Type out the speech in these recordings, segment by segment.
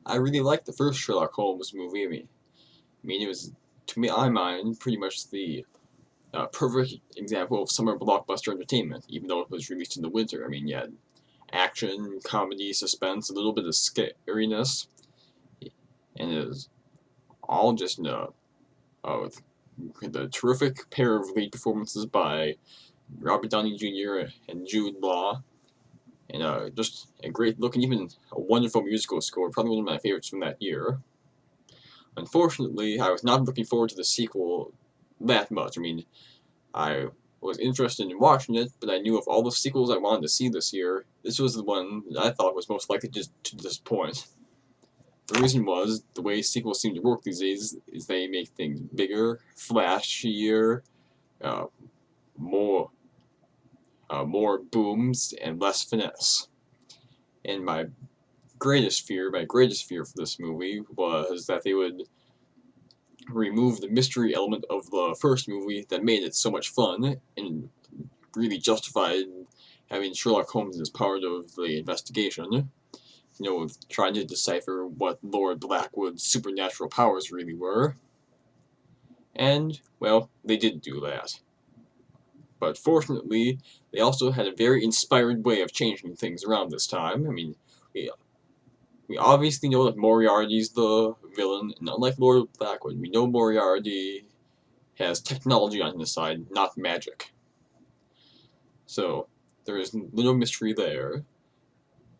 I really liked the first Sherlock Holmes movie. I mean, it was, to me, I mind, pretty much the perfect example of summer blockbuster entertainment, even though it was released in the winter. I mean, you had action, comedy, suspense, a little bit of scariness, and it was all just with the terrific pair of lead performances by Robert Downey Jr. and Jude Law, and just a great look and even a wonderful musical score, probably one of my favorites from that year. Unfortunately, I was not looking forward to the sequel that much. I mean, I was interested in watching it, but I knew of all the sequels I wanted to see this year, this was the one that I thought was most likely to disappoint. The reason was, the way sequels seem to work these days is they make things bigger, flashier, uh, more more booms, and less finesse. And my greatest fear for this movie was that they would remove the mystery element of the first movie that made it so much fun and really justified having Sherlock Holmes as part of the investigation. Trying to decipher what Lord Blackwood's supernatural powers really were. And, well, they did do that. But fortunately, they also had a very inspired way of changing things around this time. I mean, we, we obviously know that Moriarty's the villain, and unlike Lord Blackwood, we know Moriarty has technology on his side, not magic. So, there is little mystery there.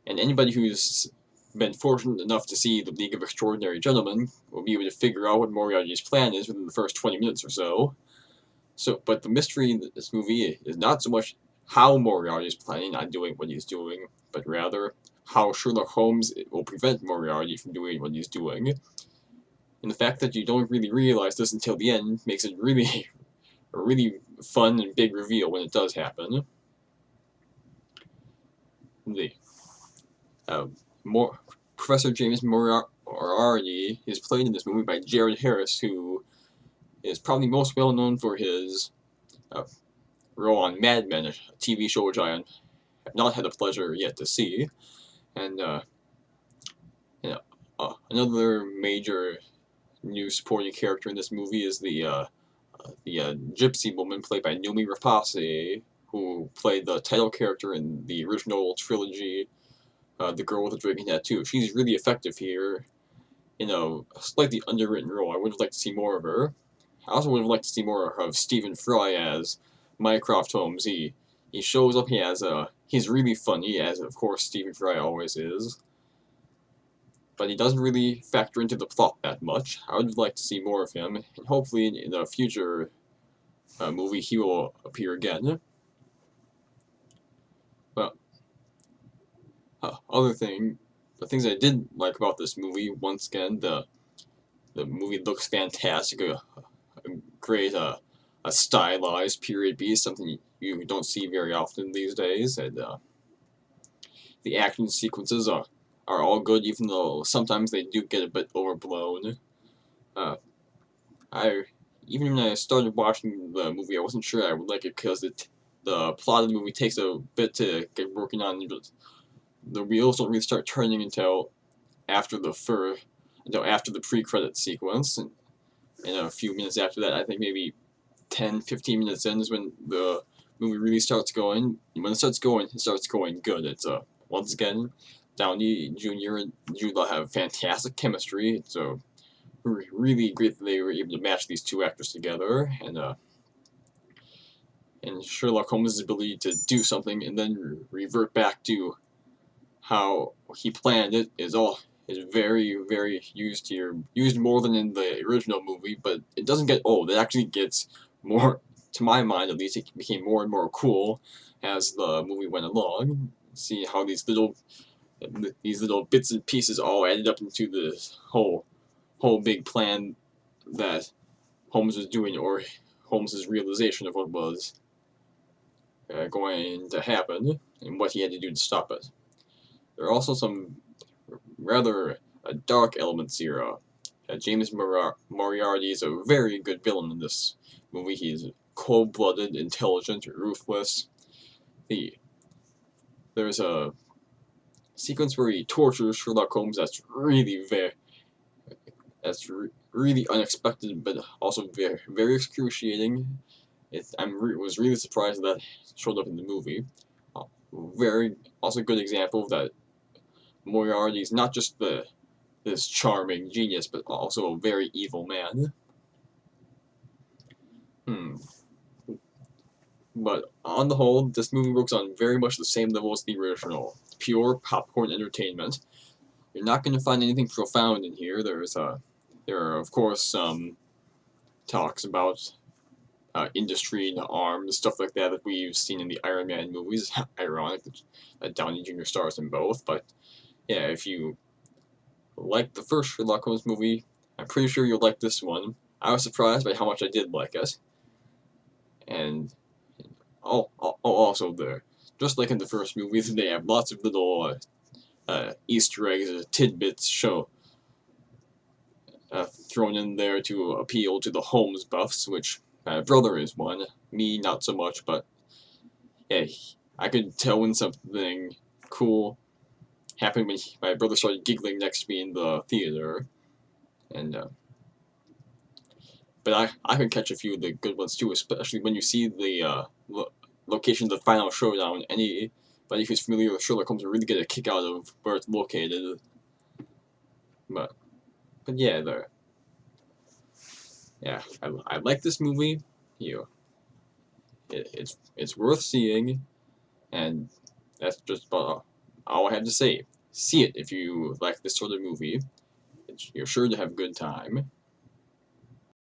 And anybody who's been fortunate enough to see The League of Extraordinary Gentlemen will be able to figure out what Moriarty's plan is within the first 20 minutes or so. But the mystery in this movie is not so much how Moriarty is planning on doing what he's doing, but rather how Sherlock Holmes will prevent Moriarty from doing what he's doing. And the fact that you don't really realize this until the end makes it really a really fun and big reveal when it does happen. The uh, more Professor James Moriarty is played in this movie by Jared Harris, who is probably most well known for his uh, role on Mad Men, a TV show which I have not had the pleasure yet to see. And another major new supporting character in this movie is the gypsy woman played by Noomi Rapace, who played the title character in the original trilogy, The Girl with the Dragon Tattoo. She's really effective here in a slightly underwritten role. I would have liked to see more of her. I also would have liked to see more of Stephen Fry as Mycroft Holmes. He shows up. He's really funny, as of course Stephen Fry always is, but he doesn't really factor into the plot that much. I would like to see more of him, and hopefully in a future movie he will appear again. But the things I did like about this movie, once again, the movie looks fantastic. A great, a stylized period piece, something you don't see very often these days, and the action sequences are all good, even though sometimes they do get a bit overblown. Uh, I Even when I started watching the movie, I wasn't sure I would like it because the plot of the movie takes a bit to get working on, but the wheels don't really start turning after the fur until after the pre-credit sequence, and a few minutes after that, I think maybe 10, 15 minutes in is when the movie really starts going. And when it starts going good. It's once again, Downey Jr. and Jude Law have fantastic chemistry. It's really great that they were able to match these two actors together, and Sherlock Holmes' ability to do something and then revert back to how he planned it is very, very used here. Used more than in the original movie, but it doesn't get old. It actually gets more, to my mind at least, it became more and more cool as the movie went along. See how these little bits and pieces all added up into the whole big plan that Holmes was doing, or Holmes's realization of what was going to happen and what he had to do to stop it. There are also some rather dark elements here. James Moriarty is a very good villain in this movie. He's cold-blooded, intelligent, ruthless. There's a sequence where he tortures Sherlock Holmes. That's really really unexpected, but also very excruciating. Was really surprised that showed up in the movie. Very also good example that Moriarty is not just this charming genius, but also a very evil man. Hmm. But on the whole, this movie works on very much the same level as the original. Pure popcorn entertainment. You're not going to find anything profound in here. There are of course some talks about industry and arms, stuff like that we've seen in the Iron Man movies. Ironic that Downey Jr. stars in both, but yeah, if you like the first Sherlock Holmes movie, I'm pretty sure you'll like this one. I was surprised by how much I did like it, and also there, just like in the first movies, they have lots of little Easter eggs, tidbits thrown in there to appeal to the Holmes buffs, which my brother is one. Me, not so much, but yeah, I could tell when something cool happened when my brother started giggling next to me in the theater, and but I can catch a few of the good ones too, especially when you see the location of the final showdown. Anybody who's familiar with Sherlock Holmes will really get a kick out of where it's located. But yeah, I like this movie. You know, it's worth seeing, and that's just about all I have to say. See it if you like this sort of movie. You're sure to have a good time.